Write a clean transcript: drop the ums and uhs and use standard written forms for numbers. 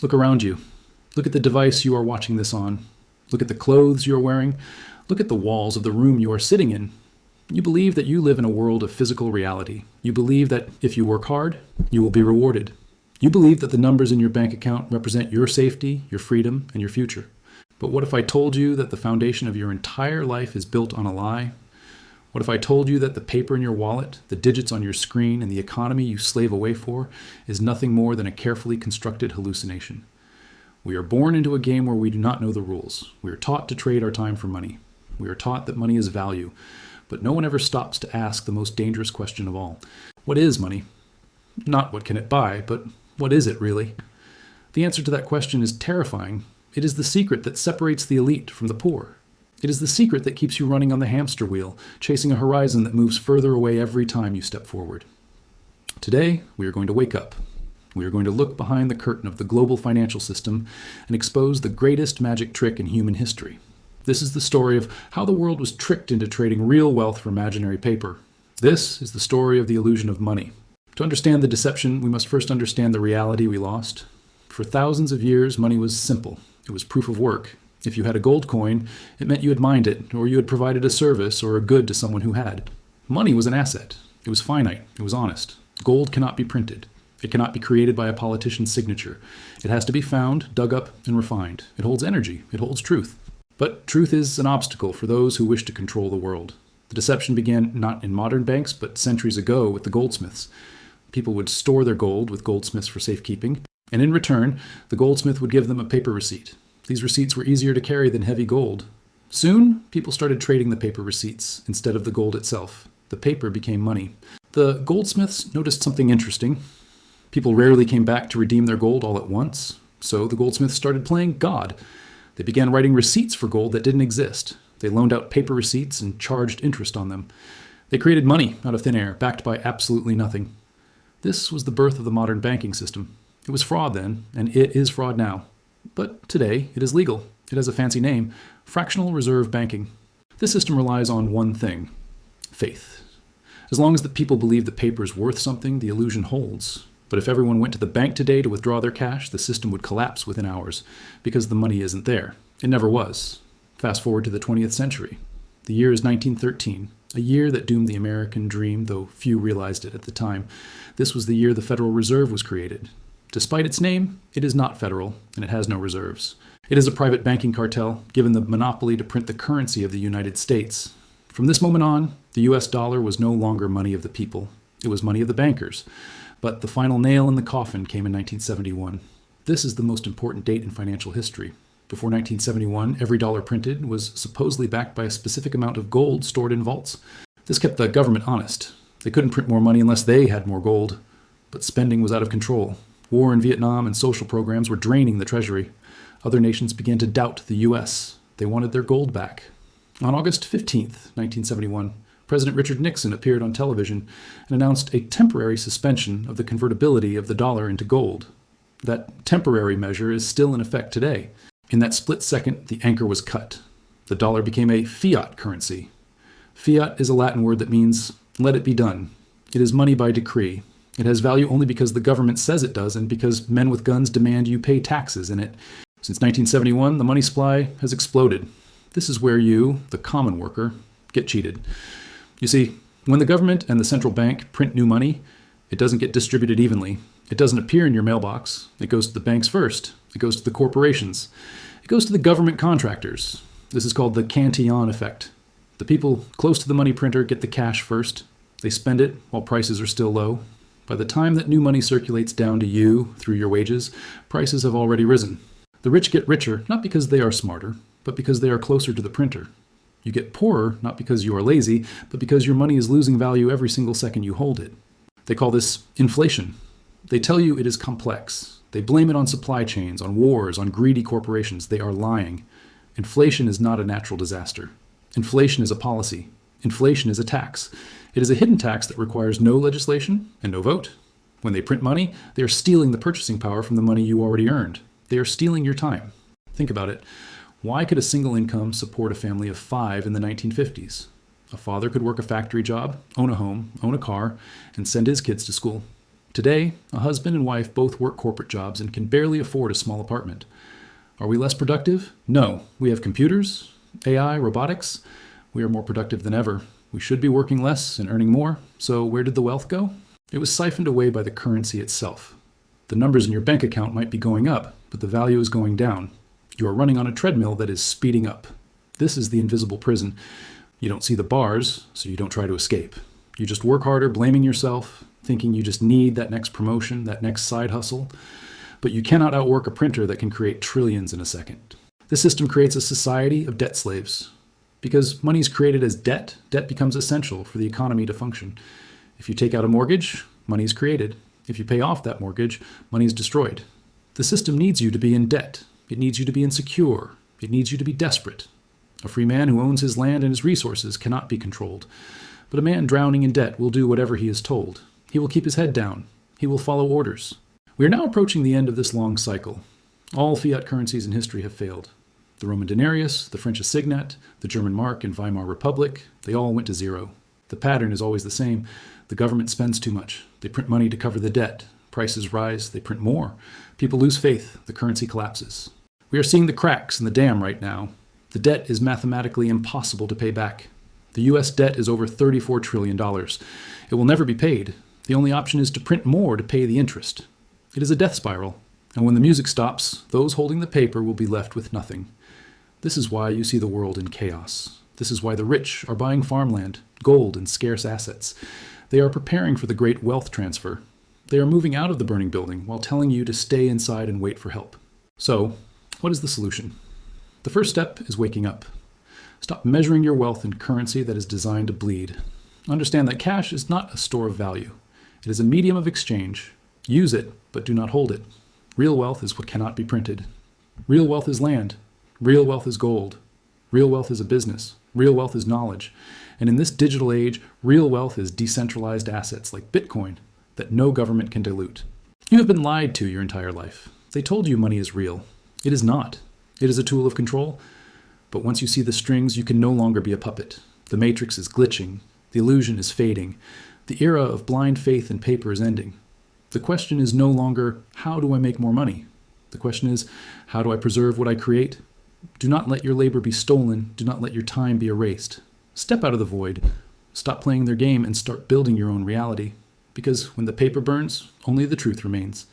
Look around you. Look at the device you are watching this on. Look at the clothes you are wearing. Look at the walls of the room you are sitting in. You believe that you live in a world of physical reality. You believe that if you work hard, you will be rewarded. You believe that the numbers in your bank account represent your safety, your freedom, and your future. But what if I told you that the foundation of your entire life is built on a lie? What if I told you that the paper in your wallet, the digits on your screen, and the economy you slave away for is nothing more than a carefully constructed hallucination? We are born into a game where we do not know the rules. We are taught to trade our time for money. We are taught that money is value. But no one ever stops to ask the most dangerous question of all. What is money? Not what can it buy, but what is it really? The answer to that question is terrifying. It is the secret that separates the elite from the poor. It is the secret that keeps you running on the hamster wheel, chasing a horizon that moves further away every time you step forward. Today, we are going to wake up. We are going to look behind the curtain of the global financial system and expose the greatest magic trick in human history. This is the story of how the world was tricked into trading real wealth for imaginary paper. This is the story of the illusion of money. To understand the deception, we must first understand the reality we lost. For thousands of years, money was simple. It was proof of work. If you had a gold coin, it meant you had mined it, or you had provided a service or a good to someone who had. Money was an asset. It was finite. It was honest. Gold cannot be printed. It cannot be created by a politician's signature. It has to be found, dug up, and refined. It holds energy. It holds truth. But truth is an obstacle for those who wish to control the world. The deception began not in modern banks, but centuries ago with the goldsmiths. People would store their gold with goldsmiths for safekeeping, and in return, the goldsmith would give them a paper receipt. These receipts were easier to carry than heavy gold. Soon, people started trading the paper receipts instead of the gold itself. The paper became money. The goldsmiths noticed something interesting. People rarely came back to redeem their gold all at once, so the goldsmiths started playing God. They began writing receipts for gold that didn't exist. They loaned out paper receipts and charged interest on them. They created money out of thin air, backed by absolutely nothing. This was the birth of the modern banking system. It was fraud then, and it is fraud now. But today, it is legal. It has a fancy name, fractional reserve banking. This system relies on one thing: faith. As long as the people believe the paper is worth something, the illusion holds. But if everyone went to the bank today to withdraw their cash, the system would collapse within hours, because the money isn't there. It never was. Fast forward to the 20th century. The year is 1913, a year that doomed the American dream, though few realized it at the time. This was the year the Federal Reserve was created. Despite its name, it is not federal, and it has no reserves. It is a private banking cartel, given the monopoly to print the currency of the United States. From this moment on, the US dollar was no longer money of the people. It was money of the bankers. But the final nail in the coffin came in 1971. This is the most important date in financial history. Before 1971, every dollar printed was supposedly backed by a specific amount of gold stored in vaults. This kept the government honest. They couldn't print more money unless they had more gold. But spending was out of control. War in Vietnam and social programs were draining the treasury. Other nations began to doubt the U.S. They wanted their gold back. On August 15th, 1971, President Richard Nixon appeared on television and announced a temporary suspension of the convertibility of the dollar into gold. That temporary measure is still in effect today. In that split second, the anchor was cut. The dollar became a fiat currency. Fiat is a Latin word that means, let it be done. It is money by decree. It has value only because the government says it does and because men with guns demand you pay taxes in it. Since 1971, the money supply has exploded. This is where you, the common worker, get cheated. You see, when the government and the central bank print new money, it doesn't get distributed evenly. It doesn't appear in your mailbox. It goes to the banks first. It goes to the corporations. It goes to the government contractors. This is called the Cantillon effect. The people close to the money printer get the cash first. They spend it while prices are still low. By the time that new money circulates down to you through your wages, prices have already risen. The rich get richer, not because they are smarter, but because they are closer to the printer. You get poorer, not because you are lazy, but because your money is losing value every single second you hold it. They call this inflation. They tell you it is complex. They blame it on supply chains, on wars, on greedy corporations. They are lying. Inflation is not a natural disaster. Inflation is a policy. Inflation is a tax. It is a hidden tax that requires no legislation and no vote. When they print money, they are stealing the purchasing power from the money you already earned. They are stealing your time. Think about it. Why could a single income support a family of 5 in the 1950s? A father could work a factory job, own a home, own a car, and send his kids to school. Today, a husband and wife both work corporate jobs and can barely afford a small apartment. Are we less productive? No. We have computers, AI, robotics. We are more productive than ever. We should be working less and earning more. So where did the wealth go? It was siphoned away by the currency itself. The numbers in your bank account might be going up, but the value is going down. You are running on a treadmill that is speeding up. This is the invisible prison. You don't see the bars, so you don't try to escape. You just work harder, blaming yourself, thinking you just need that next promotion, that next side hustle. But you cannot outwork a printer that can create trillions in a second. This system creates a society of debt slaves. Because money is created as debt, debt becomes essential for the economy to function. If you take out a mortgage, money is created. If you pay off that mortgage, money is destroyed. The system needs you to be in debt. It needs you to be insecure. It needs you to be desperate. A free man who owns his land and his resources cannot be controlled. But a man drowning in debt will do whatever he is told. He will keep his head down. He will follow orders. We are now approaching the end of this long cycle. All fiat currencies in history have failed. The Roman denarius, the French assignat, the German mark and Weimar Republic, they all went to zero. The pattern is always the same. The government spends too much. They print money to cover the debt. Prices rise, they print more. People lose faith, the currency collapses. We are seeing the cracks in the dam right now. The debt is mathematically impossible to pay back. The US debt is over $34 trillion. It will never be paid. The only option is to print more to pay the interest. It is a death spiral, and when the music stops, those holding the paper will be left with nothing. This is why you see the world in chaos. This is why the rich are buying farmland, gold, and scarce assets. They are preparing for the great wealth transfer. They are moving out of the burning building while telling you to stay inside and wait for help. So, what is the solution? The first step is waking up. Stop measuring your wealth in currency that is designed to bleed. Understand that cash is not a store of value. It is a medium of exchange. Use it, but do not hold it. Real wealth is what cannot be printed. Real wealth is land. Real wealth is gold. Real wealth is a business. Real wealth is knowledge. And in this digital age, real wealth is decentralized assets like Bitcoin that no government can dilute. You have been lied to your entire life. They told you money is real. It is not. It is a tool of control. But once you see the strings, you can no longer be a puppet. The matrix is glitching. The illusion is fading. The era of blind faith in paper is ending. The question is no longer, how do I make more money? The question is, how do I preserve what I create? Do not let your labor be stolen. Do not let your time be erased. Step out of the void. Stop playing their game and start building your own reality. Because when the paper burns, only the truth remains.